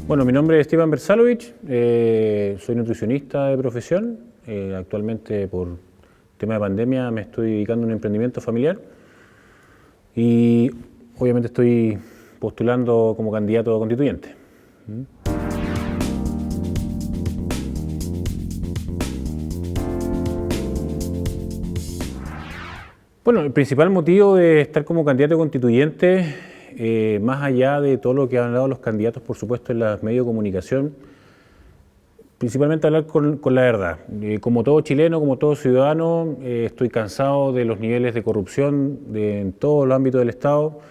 Bueno, mi nombre es Esteban Bersalovich, soy nutricionista de profesión. Actualmente por tema de pandemia me estoy dedicando a un emprendimiento familiar y obviamente estoy postulando como candidato a constituyente. Bueno, el principal motivo de estar como candidato a constituyente, más allá de todo lo que han hablado los candidatos, por supuesto, en los medios de comunicación, principalmente hablar con la verdad. Como todo chileno, como todo ciudadano, estoy cansado de los niveles de corrupción en todos los ámbitos del Estado,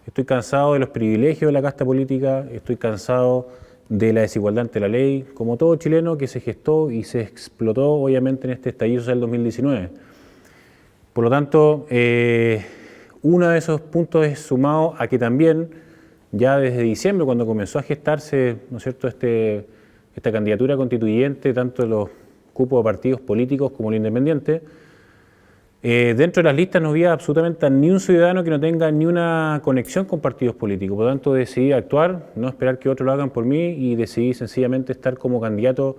estoy cansado de los privilegios de la casta política, estoy cansado de la desigualdad ante la ley, como todo chileno que se gestó y se explotó obviamente en este estallido social del 2019. Por lo tanto, uno de esos puntos es sumado a que también, ya desde diciembre, cuando comenzó a gestarse, ¿no es cierto?, esta candidatura constituyente, tanto de los cupos de partidos políticos como el independiente, dentro de las listas no había absolutamente ni un ciudadano que no tenga ni una conexión con partidos políticos. Por lo tanto, decidí actuar, no esperar que otros lo hagan por mí y decidí sencillamente estar como candidato,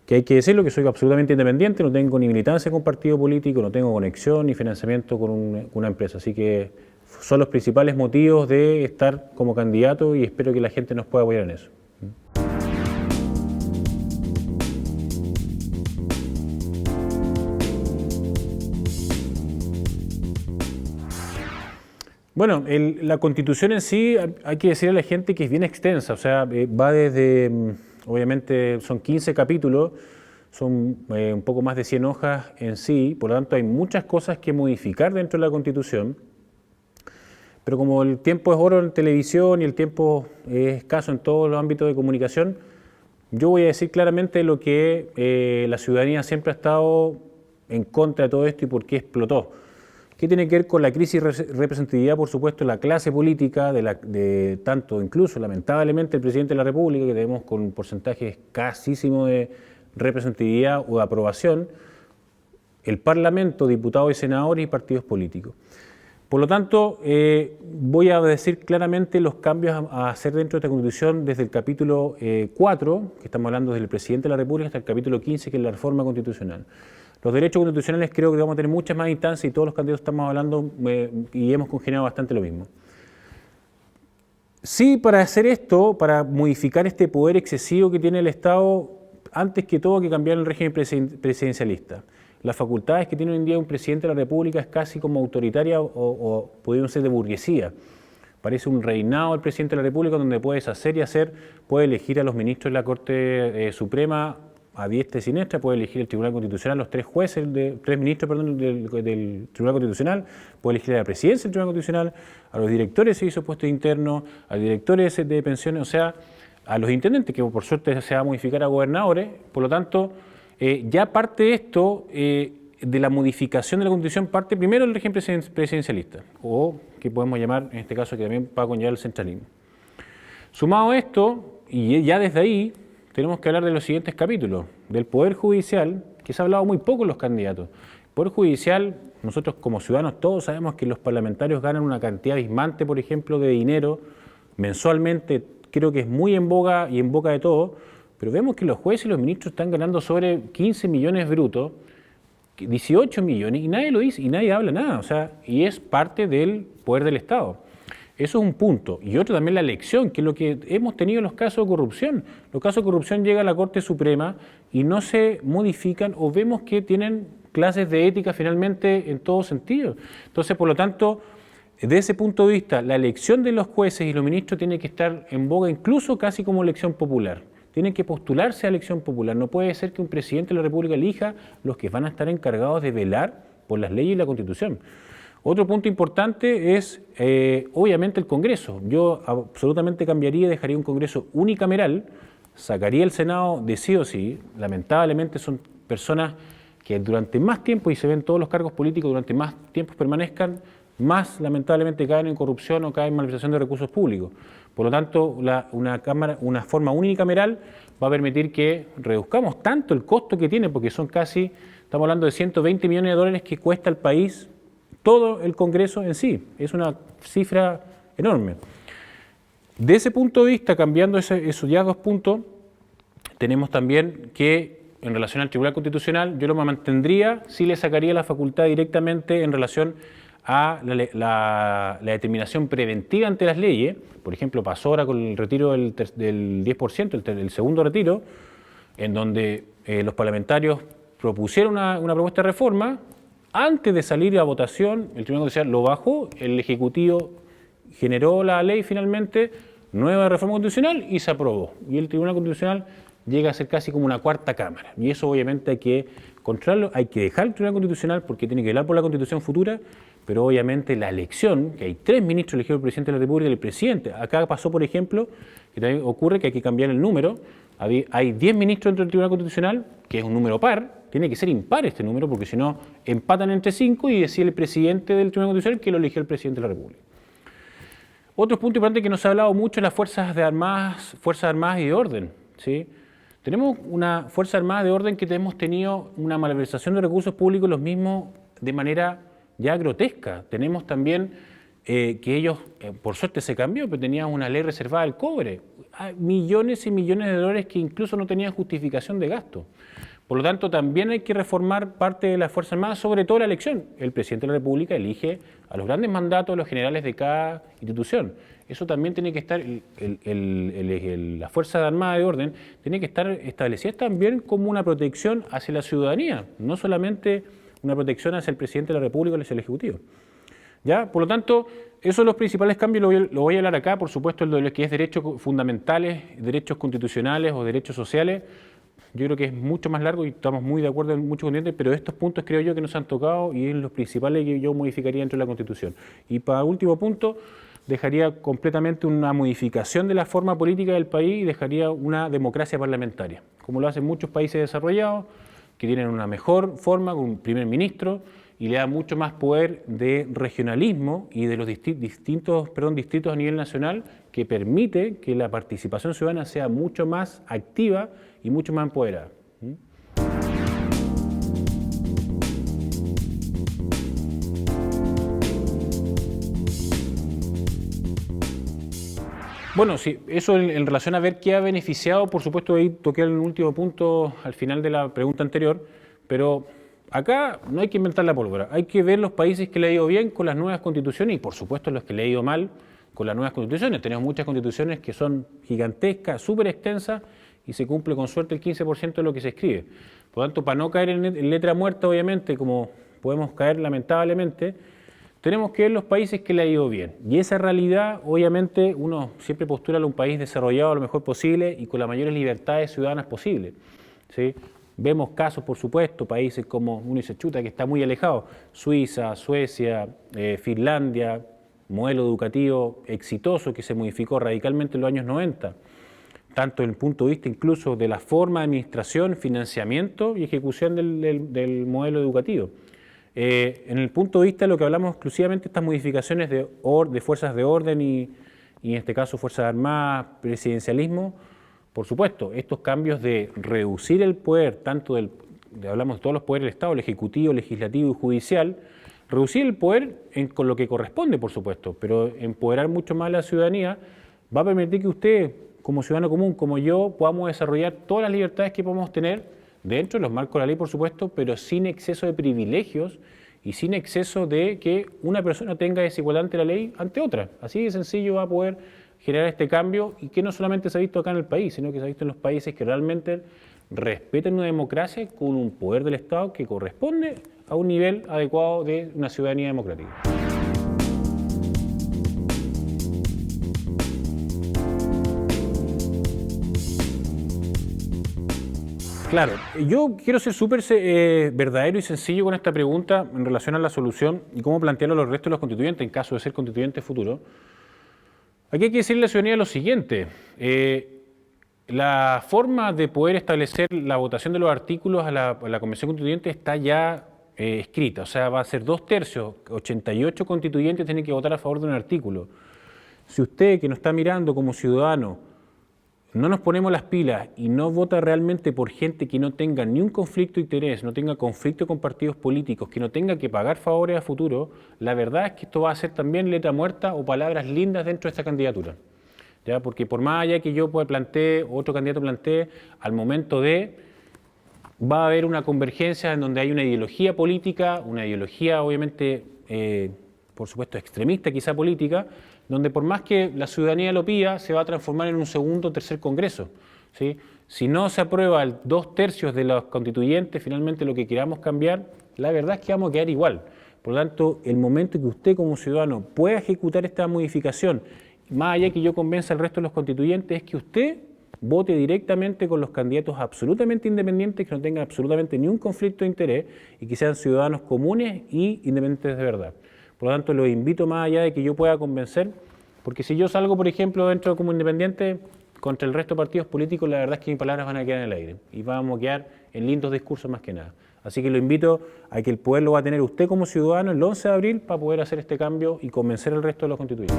que hay que decirlo, que soy absolutamente independiente, no tengo ni militancia con partido político, no tengo conexión ni financiamiento con una empresa. Así que son los principales motivos de estar como candidato y espero que la gente nos pueda apoyar en eso. Bueno, la Constitución en sí, hay que decirle a la gente que es bien extensa, o sea, va desde, obviamente son 15 capítulos, son un poco más de 100 hojas en sí, por lo tanto hay muchas cosas que modificar dentro de la Constitución, pero como el tiempo es oro en televisión y el tiempo es escaso en todos los ámbitos de comunicación, yo voy a decir claramente lo que la ciudadanía siempre ha estado en contra de todo esto y por qué explotó. ¿Qué tiene que ver con la crisis de representatividad, por supuesto, la clase política, de tanto incluso, lamentablemente, el presidente de la República, que tenemos con un porcentaje escasísimo de representatividad o de aprobación, el Parlamento, diputados y senadores y partidos políticos. Por lo tanto, voy a decir claramente los cambios a hacer dentro de esta Constitución desde el capítulo 4, que estamos hablando del presidente de la República, hasta el capítulo 15, que es la reforma constitucional. Los derechos constitucionales creo que vamos a tener muchas más instancias y todos los candidatos estamos hablando y hemos congeniado bastante lo mismo. Sí, para hacer esto, para modificar este poder excesivo que tiene el Estado, antes que todo hay que cambiar el régimen presidencialista. Las facultades que tiene hoy en día un presidente de la República es casi como autoritaria o podrían ser de burguesía. Parece un reinado el presidente de la República donde puede deshacer y hacer, puede elegir a los ministros de la Corte Suprema a diestra y siniestra, puede elegir el Tribunal Constitucional, los tres jueces, tres ministros, perdón, del Tribunal Constitucional, puede elegir a la presidencia del Tribunal Constitucional, a los directores de servicios puestos internos, a los directores de pensiones, o sea, a los intendentes, que por suerte se va a modificar a gobernadores. Por lo tanto, ya parte esto de la modificación de la Constitución, parte primero el régimen presidencialista, o que podemos llamar, en este caso, que también va a conllevar el centralismo. Sumado a esto, y ya desde ahí, tenemos que hablar de los siguientes capítulos, del Poder Judicial, que se ha hablado muy poco en los candidatos. El Poder Judicial, nosotros como ciudadanos todos sabemos que los parlamentarios ganan una cantidad abismante, por ejemplo, de dinero mensualmente, creo que es muy en boga y en boca de todos, pero vemos que los jueces y los ministros están ganando sobre 15 millones brutos, 18 millones, y nadie lo dice, y nadie habla nada, o sea, y es parte del poder del Estado. Eso es un punto. Y otro también la elección, que es lo que hemos tenido en los casos de corrupción. Los casos de corrupción llegan a la Corte Suprema y no se modifican o vemos que tienen clases de ética finalmente en todo sentido. Entonces, por lo tanto, desde ese punto de vista, la elección de los jueces y los ministros tiene que estar en boga incluso casi como elección popular. Tienen que postularse a elección popular. No puede ser que un presidente de la República elija los que van a estar encargados de velar por las leyes y la Constitución. Otro punto importante es, obviamente, el Congreso. Yo absolutamente cambiaría, dejaría un Congreso unicameral, sacaría el Senado de sí o sí. Lamentablemente son personas que durante más tiempo, y se ven todos los cargos políticos, durante más tiempo permanezcan, más lamentablemente caen en corrupción o caen en malversación de recursos públicos. Por lo tanto, una forma unicameral va a permitir que reduzcamos tanto el costo que tiene, porque son casi, estamos hablando de 120 millones de dólares que cuesta al país todo el Congreso en sí. Es una cifra enorme. De ese punto de vista, cambiando esos ya 2 puntos, tenemos también que en relación al Tribunal Constitucional yo lo mantendría si le sacaría la facultad directamente en relación a la determinación preventiva ante las leyes. Por ejemplo, pasó ahora con el retiro del 10%, el segundo retiro, en donde los parlamentarios propusieron una propuesta de reforma. Antes de salir a votación, el Tribunal Constitucional lo bajó, el Ejecutivo generó la ley finalmente, nueva reforma constitucional, y se aprobó. Y el Tribunal Constitucional llega a ser casi como una cuarta cámara. Y eso obviamente hay que controlarlo, hay que dejar el Tribunal Constitucional porque tiene que velar por la Constitución futura, pero obviamente la elección, que hay 3 ministros elegidos por el Presidente de la República y el Presidente. Acá pasó, por ejemplo, que también ocurre que hay que cambiar el número. Hay 10 ministros dentro del Tribunal Constitucional, que es un número par, tiene que ser impar este número, porque si no empatan entre 5 y decide el Presidente del Tribunal Constitucional que lo eligió el Presidente de la República. Otro punto importante que no se ha hablado mucho es las Fuerzas Armadas y de Orden, ¿sí? Tenemos una Fuerza Armada de Orden que hemos tenido una malversación de recursos públicos los mismos de manera ya grotesca. Tenemos también que ellos, por suerte se cambió, pero tenían una ley reservada al cobre. Hay millones y millones de dólares que incluso no tenían justificación de gasto. Por lo tanto, también hay que reformar parte de las Fuerzas Armadas, sobre todo la elección. El Presidente de la República elige a los grandes mandatos, a los generales de cada institución. Eso también tiene que estar, la Fuerza Armada de Orden tiene que estar establecida también como una protección hacia la ciudadanía, no solamente una protección hacia el Presidente de la República o hacia el Ejecutivo. ¿Ya? Por lo tanto, esos son los principales cambios, lo voy a hablar acá, por supuesto, lo que es derechos fundamentales, derechos constitucionales o derechos sociales. Yo creo que es mucho más largo y estamos muy de acuerdo en muchos continentes, pero estos puntos creo yo que nos han tocado y es los principales que yo modificaría dentro de la Constitución. Y para último punto, dejaría completamente una modificación de la forma política del país y dejaría una democracia parlamentaria, como lo hacen muchos países desarrollados, que tienen una mejor forma, con un primer ministro, y le da mucho más poder de regionalismo y de los distritos a nivel nacional, que permite que la participación ciudadana sea mucho más activa y mucho más empoderada. Bueno, sí, eso en relación a ver qué ha beneficiado, por supuesto, ahí toqué el último punto al final de la pregunta anterior, pero acá no hay que inventar la pólvora, hay que ver los países que le ha ido bien con las nuevas constituciones y por supuesto los que le ha ido mal con las nuevas constituciones. Tenemos muchas constituciones que son gigantescas, súper extensas y se cumple con suerte el 15% de lo que se escribe. Por lo tanto, para no caer en letra muerta, obviamente, como podemos caer lamentablemente, tenemos que ver los países que le ha ido bien. Y esa realidad, obviamente, uno siempre postula a un país desarrollado lo mejor posible y con las mayores libertades ciudadanas posibles, ¿sí? Vemos casos, por supuesto, países como, uno dice, chuta, que está muy alejado, Suiza, Suecia, Finlandia, modelo educativo exitoso que se modificó radicalmente en los años 90, tanto desde el punto de vista incluso de la forma de administración, financiamiento y ejecución del modelo educativo. En el punto de vista de lo que hablamos exclusivamente, estas modificaciones de fuerzas de orden y en este caso Fuerzas Armadas, presidencialismo, por supuesto, estos cambios de reducir el poder, tanto hablamos de todos los poderes del Estado, el Ejecutivo, Legislativo y Judicial, reducir el poder con lo que corresponde, por supuesto, pero empoderar mucho más a la ciudadanía va a permitir que usted, como ciudadano común, como yo, podamos desarrollar todas las libertades que podemos tener dentro de los marcos de la ley, por supuesto, pero sin exceso de privilegios y sin exceso de que una persona tenga desigualdad ante la ley ante otra. Así de sencillo va a poder generar este cambio y que no solamente se ha visto acá en el país, sino que se ha visto en los países que realmente respetan una democracia con un poder del Estado que corresponde a un nivel adecuado de una ciudadanía democrática. Claro, yo quiero ser súper verdadero y sencillo con esta pregunta en relación a la solución y cómo plantearlo a los restos de los constituyentes en caso de ser constituyentes futuros. Aquí hay que decirle a la ciudadanía lo siguiente, la forma de poder establecer la votación de los artículos a la Convención Constituyente está ya escrita, o sea, va a ser 2/3, 88 constituyentes tienen que votar a favor de un artículo. Si usted que nos está mirando como ciudadano no nos ponemos las pilas y no vota realmente por gente que no tenga ni un conflicto de interés, no tenga conflicto con partidos políticos, que no tenga que pagar favores a futuro, la verdad es que esto va a ser también letra muerta o palabras lindas dentro de esta candidatura. ¿ya? Porque por más allá que yo plantee, otro candidato plantee, al momento va a haber una convergencia en donde hay una ideología política, una ideología obviamente, por supuesto, extremista, quizá política, donde por más que la ciudadanía lo pida, se va a transformar en un segundo o tercer congreso, ¿sí? Si no se aprueba el 2/3 de los constituyentes, finalmente lo que queramos cambiar, la verdad es que vamos a quedar igual. Por lo tanto, el momento que usted como ciudadano pueda ejecutar esta modificación, más allá que yo convenza al resto de los constituyentes, es que usted vote directamente con los candidatos absolutamente independientes, que no tengan absolutamente ni un conflicto de interés y que sean ciudadanos comunes y independientes de verdad. Por lo tanto, los invito más allá de que yo pueda convencer, porque si yo salgo, por ejemplo, dentro como independiente contra el resto de partidos políticos, la verdad es que mis palabras van a quedar en el aire y vamos a quedar en lindos discursos más que nada. Así que lo invito a que el poder lo va a tener usted como ciudadano el 11 de abril para poder hacer este cambio y convencer al resto de los constituyentes.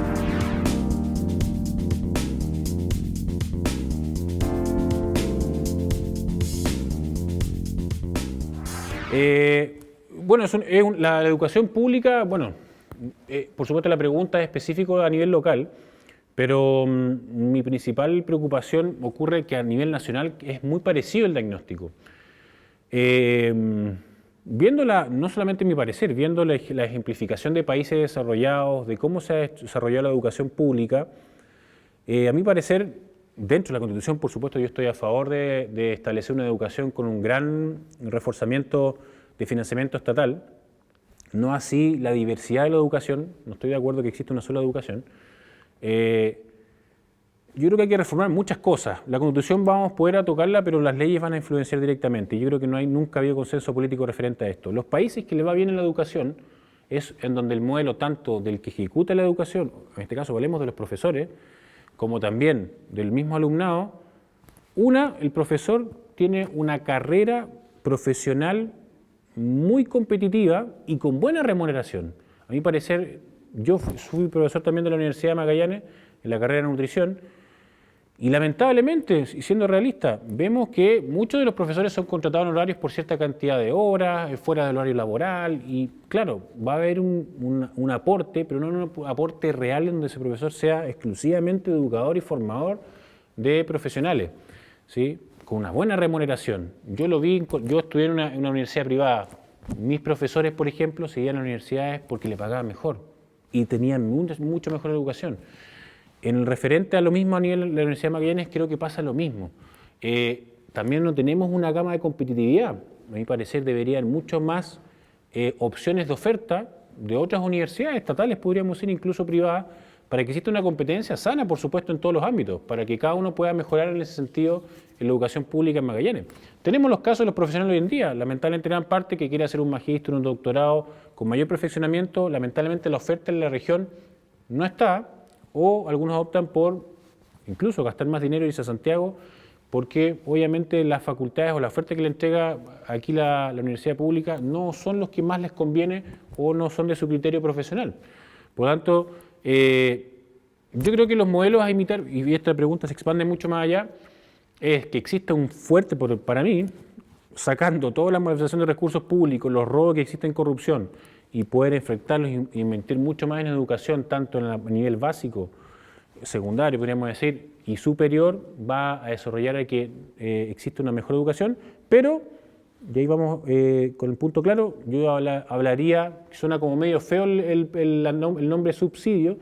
Bueno, la educación pública, bueno, por supuesto la pregunta es específica a nivel local, pero mi principal preocupación ocurre que a nivel nacional es muy parecido el diagnóstico. Viéndola, no solamente mi parecer, viendo la ejemplificación de países desarrollados, de cómo se ha desarrollado la educación pública, a mi parecer, dentro de la Constitución, por supuesto, yo estoy a favor de establecer una educación con un gran reforzamiento de financiamiento estatal, no así la diversidad de la educación, no estoy de acuerdo que exista una sola educación. Yo creo que hay que reformar muchas cosas. La Constitución vamos a poder tocarla, pero las leyes van a influenciar directamente. Yo creo que nunca ha habido consenso político referente a esto. Los países que les va bien en la educación es en donde el modelo tanto del que ejecuta la educación, en este caso hablemos de los profesores, como también del mismo alumnado, el profesor tiene una carrera profesional muy competitiva y con buena remuneración. A mi parecer, yo fui profesor también de la Universidad de Magallanes, en la carrera de nutrición, y lamentablemente, y siendo realista, vemos que muchos de los profesores son contratados en horarios por cierta cantidad de horas, fuera del horario laboral, y claro, va a haber un aporte, pero no un aporte real en donde ese profesor sea exclusivamente educador y formador de profesionales, ¿sí? Con una buena remuneración. Yo lo vi, yo estudié en una universidad privada. Mis profesores, por ejemplo, seguían a las universidades porque le pagaban mejor y tenían mucho mejor educación. En el referente a lo mismo a nivel de la Universidad de Magallanes, creo que pasa lo mismo. También no tenemos una gama de competitividad. A mi parecer debería haber mucho más opciones de oferta de otras universidades estatales, podríamos decir incluso privadas, para que exista una competencia sana, por supuesto, en todos los ámbitos, para que cada uno pueda mejorar en ese sentido en la educación pública en Magallanes. Tenemos los casos de los profesionales hoy en día, lamentablemente gran parte que quiere hacer un magíster, un doctorado con mayor perfeccionamiento, lamentablemente la oferta en la región no está, o algunos optan por incluso gastar más dinero y irse a Santiago, porque obviamente las facultades o la oferta que le entrega aquí la universidad pública no son los que más les conviene o no son de su criterio profesional. Por lo tanto, yo creo que los modelos a imitar, y esta pregunta se expande mucho más allá, es que exista un fuerte, para mí, sacando toda la malversación de recursos públicos, los robos que existen en corrupción, y poder enfrentarlos y invertir mucho más en educación, tanto a nivel básico, secundario, podríamos decir, y superior, va a desarrollar a que exista una mejor educación, pero, y ahí vamos con el punto claro, yo hablaría, suena como medio feo el nombre subsidio,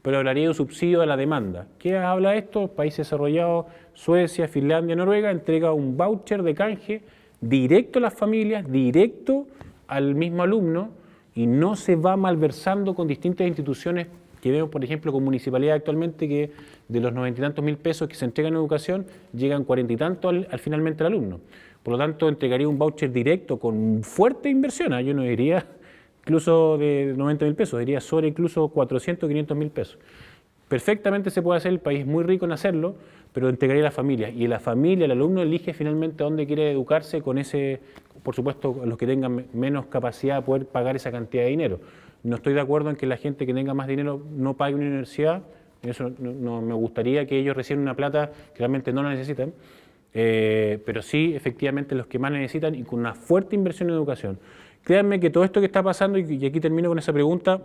pero hablaría de un subsidio a la demanda. ¿Qué habla esto? Países desarrollados, Suecia, Finlandia, Noruega, entrega un voucher de canje directo a las familias, directo al mismo alumno, y no se va malversando con distintas instituciones que vemos, por ejemplo, con municipalidad actualmente, que de los 90 y tantos mil pesos que se entregan en educación, llegan 40 y tantos finalmente al alumno. Por lo tanto, entregaría un voucher directo con fuerte inversión. Yo no diría incluso de 90 mil pesos, diría sobre incluso 400, 500 mil pesos. Perfectamente se puede hacer, el país es muy rico en hacerlo, pero entregaría a la familia. Y la familia, el alumno elige finalmente dónde quiere educarse con ese, por supuesto, los que tengan menos capacidad de poder pagar esa cantidad de dinero. No estoy de acuerdo en que la gente que tenga más dinero no pague una universidad. Eso no me gustaría que ellos reciban una plata que realmente no la necesitan. Pero sí, efectivamente, los que más necesitan y con una fuerte inversión en educación. Créanme que todo esto que está pasando, y aquí termino con esa pregunta,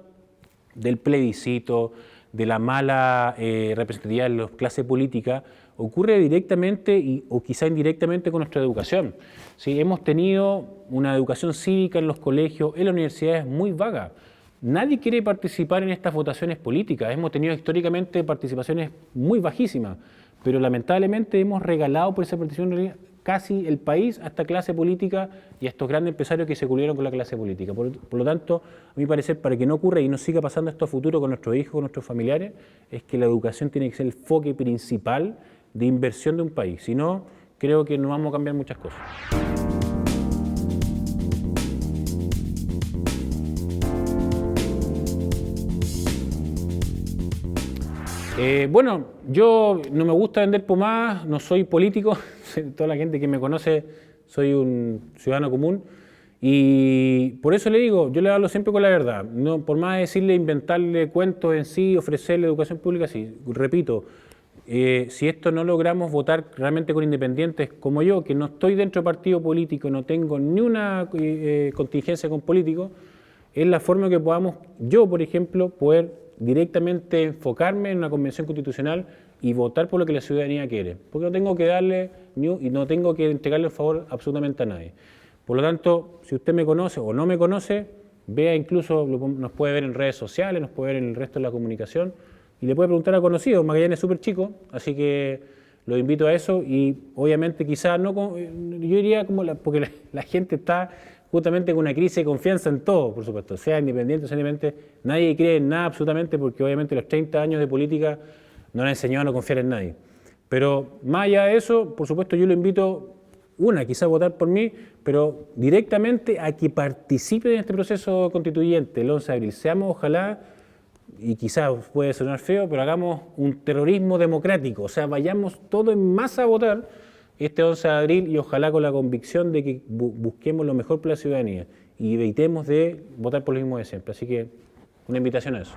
del plebiscito, de la mala representatividad de la clase política ocurre directamente o quizá indirectamente con nuestra educación. ¿Sí? Hemos tenido una educación cívica en los colegios, en las universidades muy vaga. Nadie quiere participar en estas votaciones políticas. Hemos tenido históricamente participaciones muy bajísimas, pero lamentablemente hemos regalado por esa participación casi el país a esta clase política y a estos grandes empresarios que se cubrieron con la clase política. Por lo tanto, a mi parecer, para que no ocurra y no siga pasando esto a futuro con nuestros hijos, con nuestros familiares, es que la educación tiene que ser el enfoque principal de inversión de un país. Si no, creo que no vamos a cambiar muchas cosas. Bueno, yo no me gusta vender pomadas, no soy político, toda la gente que me conoce soy un ciudadano común y por eso le digo, yo le hablo siempre con la verdad, no, por más decirle, inventarle cuentos en sí, ofrecerle educación pública, sí, repito, si esto no logramos votar realmente con independientes como yo, que no estoy dentro de partido político, no tengo ni una contingencia con políticos, es la forma que podamos, yo por ejemplo, poder directamente enfocarme en una convención constitucional y votar por lo que la ciudadanía quiere, porque no tengo que darle y no tengo que entregarle un favor absolutamente a nadie. Por lo tanto, si usted me conoce o no me conoce, vea incluso, nos puede ver en redes sociales, nos puede ver en el resto de la comunicación y le puede preguntar a conocidos. Magallanes es súper chico, así que los invito a eso y obviamente quizás no, yo diría como porque la gente está justamente con una crisis de confianza en todo, por supuesto, sea independiente o sea independiente, nadie cree en nada absolutamente porque obviamente los 30 años de política no han enseñado a no confiar en nadie. Pero más allá de eso, por supuesto yo lo invito, quizás a votar por mí, pero directamente a que participe en este proceso constituyente el 11 de abril. Seamos, ojalá, y quizás puede sonar feo, pero hagamos un terrorismo democrático, o sea, vayamos todos en masa a votar este 11 de abril y ojalá con la convicción de que busquemos lo mejor para la ciudadanía y evitemos de votar por lo mismo de siempre. Así que una invitación a eso.